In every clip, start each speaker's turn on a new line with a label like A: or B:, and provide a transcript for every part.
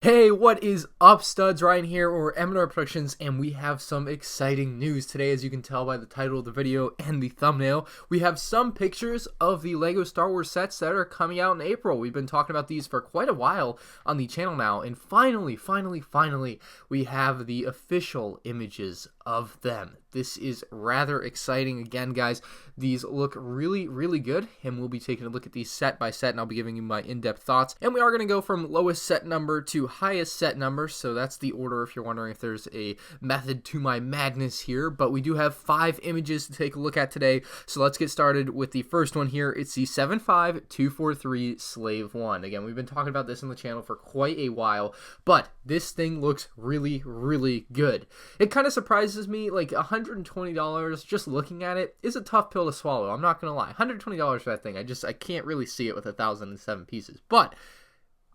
A: Hey, what is up, studs? Ryan here, or MandRproductions, and we have some exciting news today. As you can tell by the title of the video and the thumbnail, we have some pictures of the LEGO Star Wars sets that are coming out in April. We've been talking about these for quite a while on the channel now, and finally, we have the official images of them. This is rather exciting. Again, guys, these look really good, and we'll be taking a look at these set by set, and I'll be giving you my in-depth thoughts. And we are going to go from lowest set number to highest set number, so that's the order if you're wondering if there's a method to my madness here. But we do have 5 images to take a look at today, so let's get started with the first one here. It's the 75243 Slave 1. Again, we've been talking about this on the channel for quite a while, but this thing looks really good. It kind of surprises me. Like $120 just looking at it is a tough pill to swallow. I'm not gonna lie. $120 for that thing. I can't really see it with 1,007 pieces, but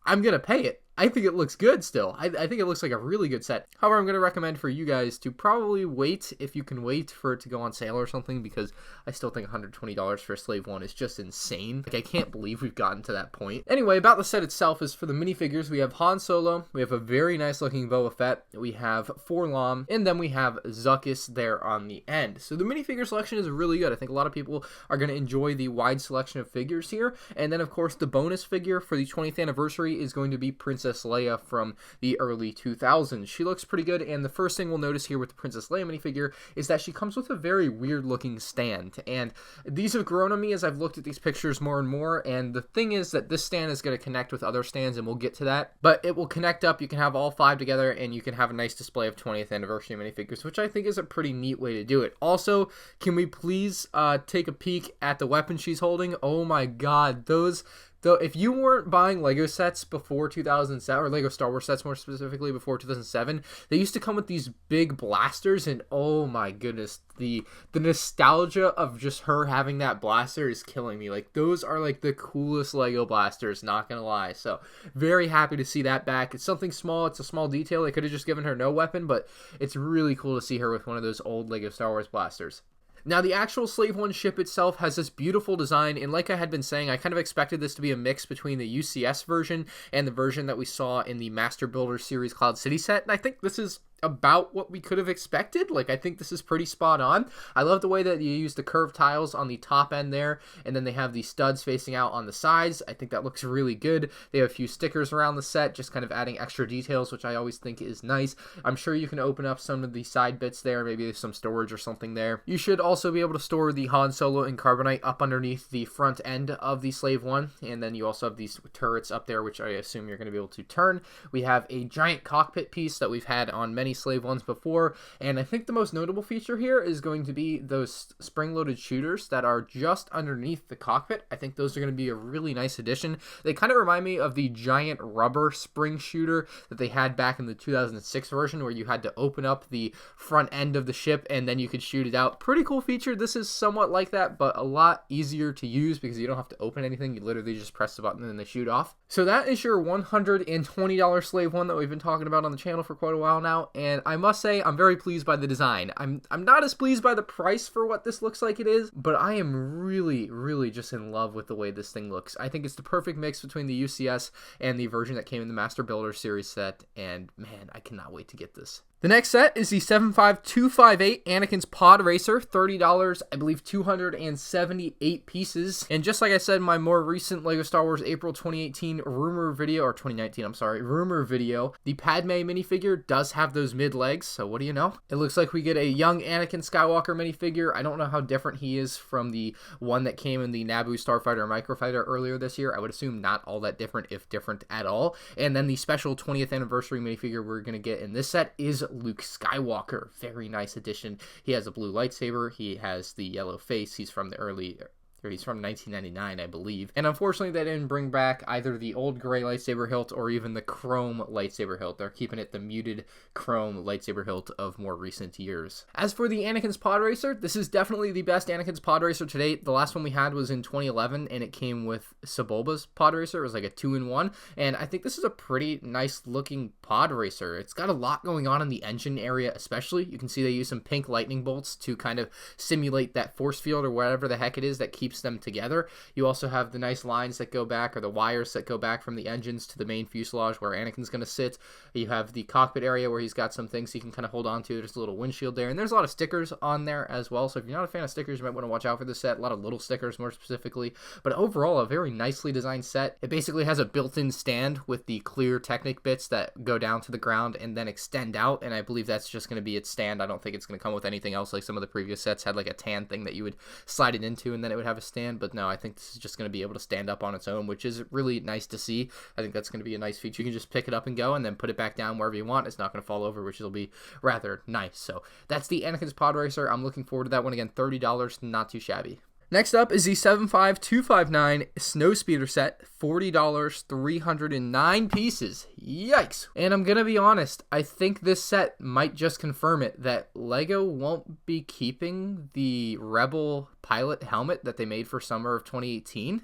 A: I'm gonna pay it. I think it looks good still. I think it looks like a really good set. However, I'm going to recommend for you guys to probably wait, if you can wait, for it to go on sale or something, because I still think $120 for a Slave 1 is just insane. Like, I can't believe we've gotten to that point. Anyway, about the set itself is for the minifigures. We have Han Solo, we have a very nice looking Boba Fett, we have Forlom, and then we have Zuckuss there on the end. So the minifigure selection is really good. I think a lot of people are going to enjoy the wide selection of figures here. And then, of course, the bonus figure for the 20th anniversary is going to be Princess Leia from the early 2000s. She looks pretty good, and the first thing we'll notice here with the Princess Leia minifigure is that she comes with a very weird looking stand, and these have grown on me as I've looked at these pictures more and more. And the thing is that this stand is going to connect with other stands, and we'll get to that, but it will connect up. You can have all 5 together, and you can have a nice display of 20th anniversary minifigures, which I think is a pretty neat way to do it. Also, can we please take a peek at the weapon she's holding? Oh my god, those... Though, if you weren't buying LEGO sets before 2007, or LEGO Star Wars sets more specifically before 2007, they used to come with these big blasters, and oh my goodness, the nostalgia of just her having that blaster is killing me. Like, those are like the coolest LEGO blasters, not gonna lie. So, very happy to see that back. It's something small, it's a small detail. They could have just given her no weapon, but it's really cool to see her with one of those old LEGO Star Wars blasters. Now, the actual Slave 1 ship itself has this beautiful design, and like I had been saying, I kind of expected this to be a mix between the UCS version and the version that we saw in the Master Builder series Cloud City set, and I think this is about what we could have expected. Like, I think this is pretty spot on. I love the way that you use the curved tiles on the top end there, and then they have the studs facing out on the sides. I think that looks really good. They have a few stickers around the set, just kind of adding extra details, which I always think is nice. I'm sure you can open up some of the side bits there. Maybe there's some storage or something there. You should also be able to store the Han Solo and Carbonite up underneath the front end of the Slave 1, and then you also have these turrets up there, which I assume you're going to be able to turn. We have a giant cockpit piece that we've had on many Slave 1s before, and I think the most notable feature here is going to be those spring-loaded shooters that are just underneath the cockpit. I think those are going to be a really nice addition. They kind of remind me of the giant rubber spring shooter that they had back in the 2006 version, where you had to open up the front end of the ship and then you could shoot it out. Pretty cool feature. This is somewhat like that, but a lot easier to use because you don't have to open anything. You literally just press the button and they shoot off. So that is your $120 Slave 1 that we've been talking about on the channel for quite a while now, and I must say I'm very pleased by the design. I'm not as pleased by the price for what this looks like it is, but I am really just in love with the way this thing looks. I think it's the perfect mix between the UCS and the version that came in the Master Builder series set, and man, I cannot wait to get this. The next set is the 75258 Anakin's Podracer, $30, I believe 278 pieces. And just like I said in my more recent LEGO Star Wars April 2018 rumor video, or 2019, I'm sorry, rumor video, the Padme minifigure does have those mid legs, so what do you know? It looks like we get a young Anakin Skywalker minifigure. I don't know how different he is from the one that came in the Naboo Starfighter Microfighter earlier this year. I would assume not all that different, if different at all. And then the special 20th anniversary minifigure we're going to get in this set is Luke Skywalker. Very nice addition. He has a blue lightsaber. He has the yellow face. He's from the early... He's from 1999, I believe. And unfortunately, they didn't bring back either the old gray lightsaber hilt or even the chrome lightsaber hilt. They're keeping it the muted chrome lightsaber hilt of more recent years. As for the Anakin's Podracer, this is definitely the best Anakin's Podracer to date. The last one we had was in 2011, and it came with Sebulba's Podracer. It was like a 2-in-1, and I think this is a pretty nice looking Podracer. It's got a lot going on in the engine area, especially. You can see they use some pink lightning bolts to kind of simulate that force field or whatever the heck it is that keeps keeps them together. You also have the nice lines that go back, or the wires that go back from the engines to the main fuselage where Anakin's going to sit. You have the cockpit area where he's got some things he can kind of hold on to. There's a little windshield there, and there's a lot of stickers on there as well. So if you're not a fan of stickers, you might want to watch out for this set. A lot of little stickers more specifically, but overall a very nicely designed set. It basically has a built-in stand with the clear Technic bits that go down to the ground and then extend out, and I believe that's just going to be its stand. I don't think it's going to come with anything else like some of the previous sets had, like a tan thing that you would slide it into and then it would have a stand. But no, I think this is just going to be able to stand up on its own, which is really nice to see. I think that's going to be a nice feature. You can just pick it up and go and then put it back down wherever you want. It's not going to fall over, which will be rather nice. So that's the Anakin's Podracer. I'm looking forward to that one. Again, $30, not too shabby. Next up is the 75259 Snowspeeder set, $40, 309 pieces. Yikes. And I'm going to be honest, I think this set might just confirm it that LEGO won't be keeping the Rebel pilot helmet that they made for summer of 2018.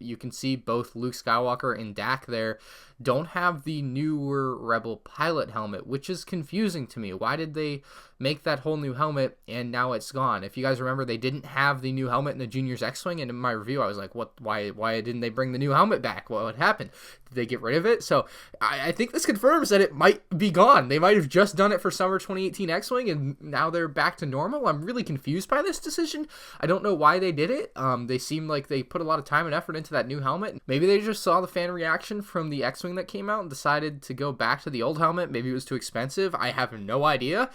A: You can see both Luke Skywalker and Dak there don't have the newer Rebel pilot helmet, which is confusing to me. Why did they make that whole new helmet and now it's gone? If you guys remember, they didn't have the new helmet in the Juniors X-Wing, and in my review I was like, what? Why didn't they bring the new helmet back? What happened? Did they get rid of it? So I think this confirms that it might be gone. They might have just done it for summer 2018 X-Wing and now they're back to normal. I'm really confused by this decision. I don't know why they did it. They seem like they put a lot of time and effort into that new helmet. Maybe they just saw the fan reaction from the X-Wing that came out and decided to go back to the old helmet. Maybe it was too expensive. I have no idea,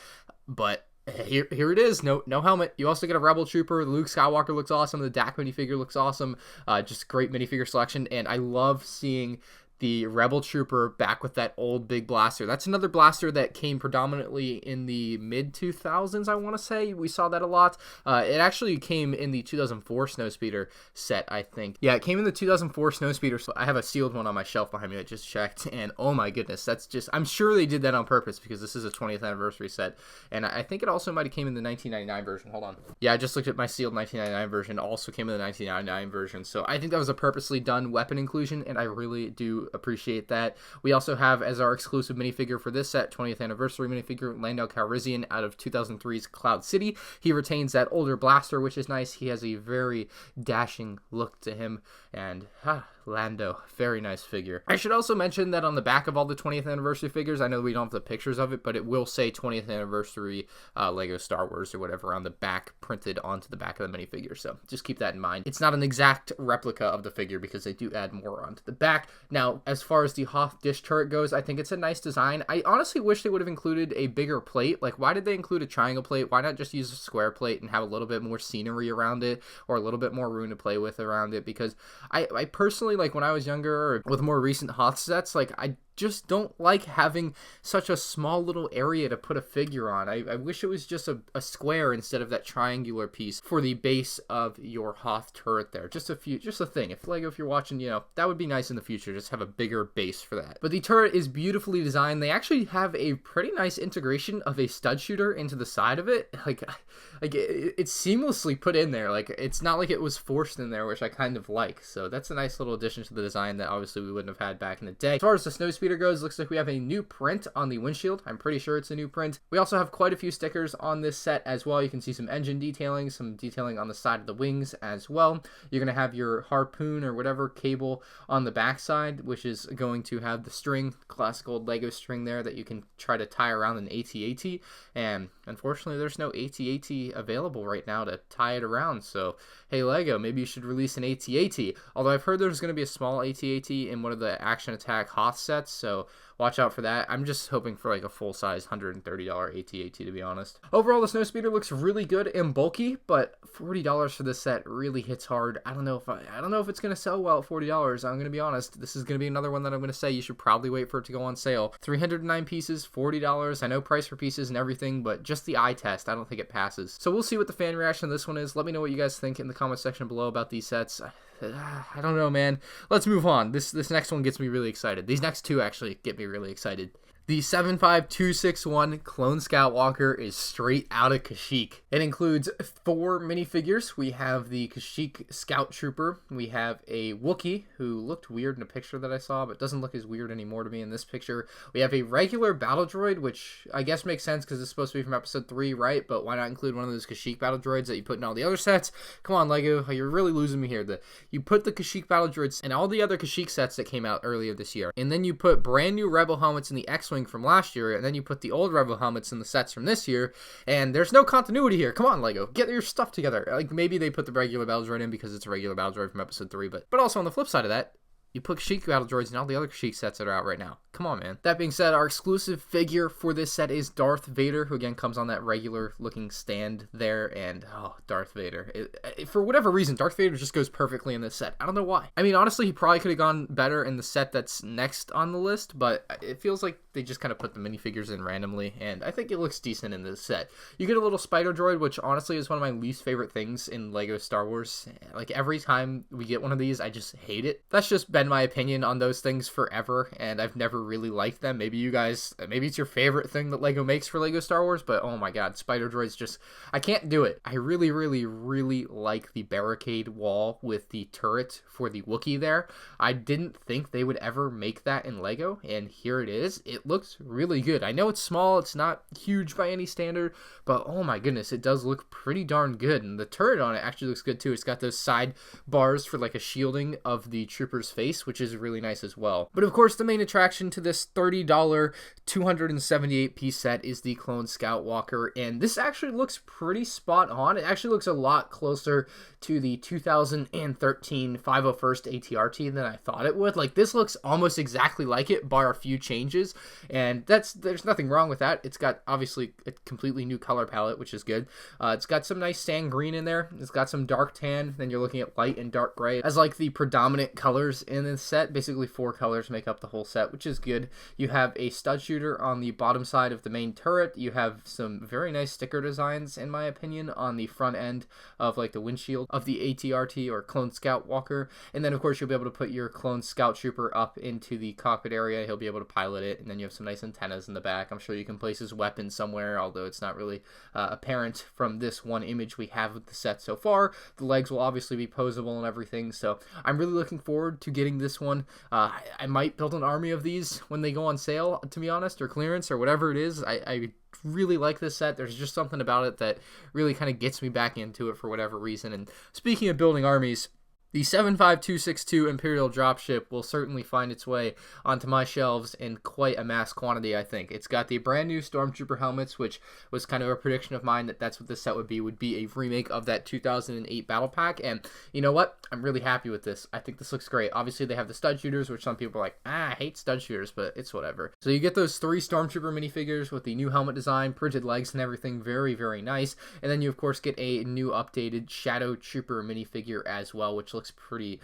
A: but here it is. No helmet. You also get a Rebel Trooper. The Luke Skywalker looks awesome. The Dak minifigure looks awesome. Just great minifigure selection, and I love seeing the Rebel Trooper back with that old big blaster. That's another blaster that came predominantly in the mid-2000s, I want to say. We saw that a lot. It actually came in the 2004 Snowspeeder set, I think. Yeah, it came in the 2004 Snowspeeder. So I have a sealed one on my shelf behind me. I just checked, and oh my goodness, that's just... I'm sure they did that on purpose because this is a 20th anniversary set, and I think it also might have came in the 1999 version. Hold on. Yeah, I just looked at my sealed 1999 version. Also came in the 1999 version, so I think that was a purposely done weapon inclusion, and I really do appreciate that. We also have as our exclusive minifigure for this set, 20th anniversary minifigure, Lando Calrissian out of 2003's Cloud City. He retains that older blaster, which is nice. He has a very dashing look to him, and Lando, very nice figure. I should also mention that on the back of all the 20th anniversary figures, I know we don't have the pictures of it, but it will say 20th anniversary Lego Star Wars or whatever on the back, printed onto the back of the minifigure, so just keep that in mind. It's not an exact replica of the figure because they do add more onto the back. Now, as far as the Hoth dish turret goes, I think it's a nice design. I honestly wish they would have included a bigger plate. Like, why did they include a triangle plate? Why not just use a square plate and have a little bit more scenery around it, or a little bit more room to play with around it? Because I personally, like, when I was younger, or with more recent Hoth sets, like, I just don't like having such a small little area to put a figure on. I wish it was just a square instead of that triangular piece for the base of your Hoth turret there. Just a thing. If Lego, if you're watching, you know, that would be nice in the future. Just have a bigger base for that. But the turret is beautifully designed. They actually have a pretty nice integration of a stud shooter into the side of it. Like it's seamlessly put in there. Like, it's not like it was forced in there, which I kind of like. So that's a nice little addition to the design that obviously we wouldn't have had back in the day. As far as the Snowspeeder goes, looks like we have a new print on the windshield. I'm pretty sure it's a new print. We also have quite a few stickers on this set as well. You can see some engine detailing, some detailing on the side of the wings as well. You're going to have your harpoon or whatever cable on the backside, which is going to have the string, classic old Lego string there that you can try to tie around an AT-AT, and unfortunately there's no AT-AT available right now to tie it around. So hey Lego, maybe you should release an AT-AT. Although I've heard there's going to be a small AT-AT in one of the Action Attack Hoth sets, so watch out for that. I'm just hoping for like a full-size $130 AT-AT, to be honest. Overall, the Snowspeeder looks really good and bulky, but $40 for this set really hits hard. I don't know if it's gonna sell well at $40. I'm gonna be honest. This is gonna be another one that I'm gonna say you should probably wait for it to go on sale. 309 pieces, $40. I know price for pieces and everything, but just the eye test, I don't think it passes. So we'll see what the fan reaction to this one is. Let me know what you guys think in the comment section below about these sets. I don't know, man. Let's move on. This next one gets me really excited. These next two actually get me really excited. The 75261 Clone Skywalker is straight out of Kashyyyk. It includes 4 minifigures. We have the Kashyyyk Scout Trooper. We have a Wookiee, who looked weird in a picture that I saw, but doesn't look as weird anymore to me in this picture. We have a regular battle droid, which I guess makes sense because it's supposed to be from episode 3, right? But why not include one of those Kashyyyk battle droids that you put in all the other sets? Come on, LEGO, you're really losing me here. You put the Kashyyyk battle droids in all the other Kashyyyk sets that came out earlier this year, and then you put brand new Rebel helmets in the X-Wing from last year, and then you put the old Rebel helmets in the sets from this year, and there's no continuity here. Come on, LEGO, get your stuff together. Like, maybe they put the regular battle droid in because it's a regular battle droid from episode 3, but also on the flip side of that, you put Kashyyyk battle droids in all the other Kashyyyk sets that are out right now. Come on, man. That being said, our exclusive figure for this set is Darth Vader, who again comes on that regular looking stand there, and oh, Darth Vader. For whatever reason, Darth Vader just goes perfectly in this set. I don't know why. I mean, honestly, he probably could have gone better in the set that's next on the list, but it feels like they just kind of put the minifigures in randomly, and I think it looks decent in this set. You get a little spider droid, which honestly is one of my least favorite things in LEGO Star Wars. Like, every time we get one of these, I just hate it. That's just been my opinion on those things forever, and I've never really liked them. Maybe you guys, maybe it's your favorite thing that LEGO makes for LEGO Star Wars, but oh my god, spider droids just, I can't do it. I really, really, really like the barricade wall with the turret for the Wookiee there. I didn't think they would ever make that in LEGO, and here it is. It looks really good. I know it's small, it's not huge by any standard, but oh my goodness, it does look pretty darn good, and the turret on it actually looks good too. It's got those side bars for like a shielding of the trooper's face, which is really nice as well. But of course, the main attraction to this $30 278 piece set is the Clone Skywalker, and this actually looks pretty spot on. It actually looks a lot closer to the 2013 501st ATRT than I thought it would. Like, this looks almost exactly like it, bar a few changes, and there's nothing wrong with that. It's got obviously a completely new color palette, which is good. It's got some nice sand green in there. It's got some dark tan. Then you're looking at light and dark gray as like the predominant colors in this set. Basically 4 colors make up the whole set, which is good. You have a stud shooter on the bottom side of the main turret. You have some very nice sticker designs, in my opinion, on the front end of like the windshield of the ATRT or Clone Skywalker. And then of course you'll be able to put your Clone Scout Trooper up into the cockpit area. He'll be able to pilot it, and then you have some nice antennas in the back. I'm sure you can place his weapon somewhere, although it's not really apparent from this one image we have of the set so far. The legs will obviously be posable and everything, so I'm really looking forward to getting this one. I might build an army of these when they go on sale, to be honest, or clearance, or whatever it is. I really like this set. There's just something about it that really kind of gets me back into it for whatever reason. And speaking of building armies, the 75262 Imperial Dropship will certainly find its way onto my shelves in quite a mass quantity, I think. It's got the brand new Stormtrooper helmets, which was kind of a prediction of mine that that's what this set would be a remake of that 2008 Battle Pack, and you know what? I'm really happy with this. I think this looks great. Obviously, they have the stud shooters, which some people are like, I hate stud shooters, but it's whatever. So you get those 3 Stormtrooper minifigures with the new helmet design, printed legs and everything, very, very nice, and then you, of course, get a new updated Shadow Trooper minifigure as well, which looks pretty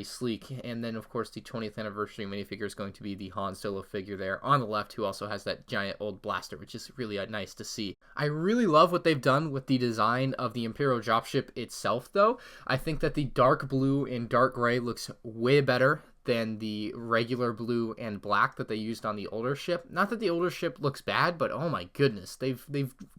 A: sleek. And then of course the 20th anniversary minifigure is going to be the Han Solo figure there on the left, who also has that giant old blaster, which is really nice to see. I really love what they've done with the design of the Imperial Dropship itself, though. I think that the dark blue and dark gray looks way better than the regular blue and black that they used on the older ship. Not that the older ship looks bad, but oh my goodness, they've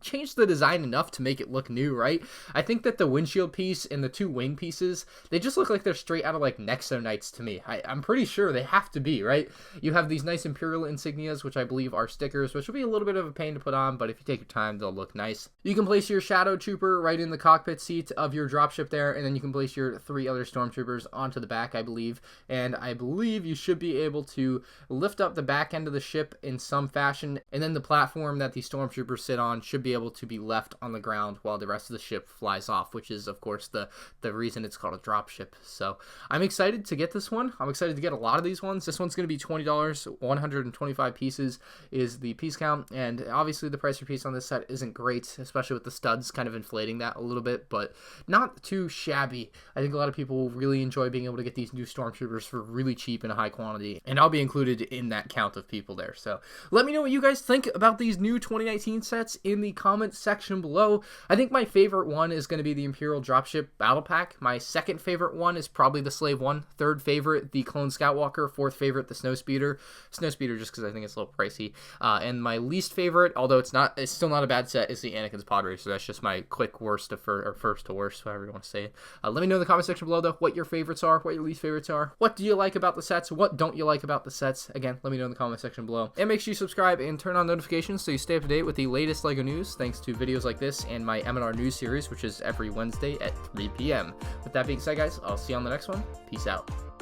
A: changed the design enough to make it look new, right? I think that the windshield piece and the 2 wing pieces, they just look like they're straight out of like Nexo Knights to me. I'm pretty sure they have to be, right? You have these nice Imperial insignias, which I believe are stickers, which will be a little bit of a pain to put on, but if you take your time, they'll look nice. You can place your Shadow Trooper right in the cockpit seat of your dropship there, and then you can place your 3 other Stormtroopers onto the back, I believe, and I believe you should be able to lift up the back end of the ship in some fashion, and then the platform that the Stormtroopers sit on should be able to be left on the ground while the rest of the ship flies off, which is of course the reason it's called a dropship. So I'm excited to get this one. I'm excited to get a lot of these ones. This one's going to be $20. 125 pieces is the piece count, and obviously the price per piece on this set isn't great, especially with the studs kind of inflating that a little bit, but not too shabby. I think a lot of people will really enjoy being able to get these new Stormtroopers for really really cheap and a high quantity, and I'll be included in that count of people there. So let me know what you guys think about these new 2019 sets in the comment section below. I think my favorite one is going to be the Imperial Dropship Battle Pack. My second favorite one is probably the Slave one. Third favorite, the Clone Skywalker. Fourth favorite, the Snowspeeder. Snowspeeder just because I think it's a little pricey. And my least favorite, although it's still not a bad set, is the Anakin's Podracer. So that's just my quick worst to first to worst, whatever you want to say it. Let me know in the comment section below, though, what your favorites are, what your least favorites are. What do you like about the sets? What don't you like about the sets? Again, let me know in the comment section below. And make sure you subscribe and turn on notifications so you stay up to date with the latest LEGO news, thanks to videos like this and my M&R news series, which is every Wednesday at 3 p.m. With that being said, guys, I'll see you on the next one. Peace out.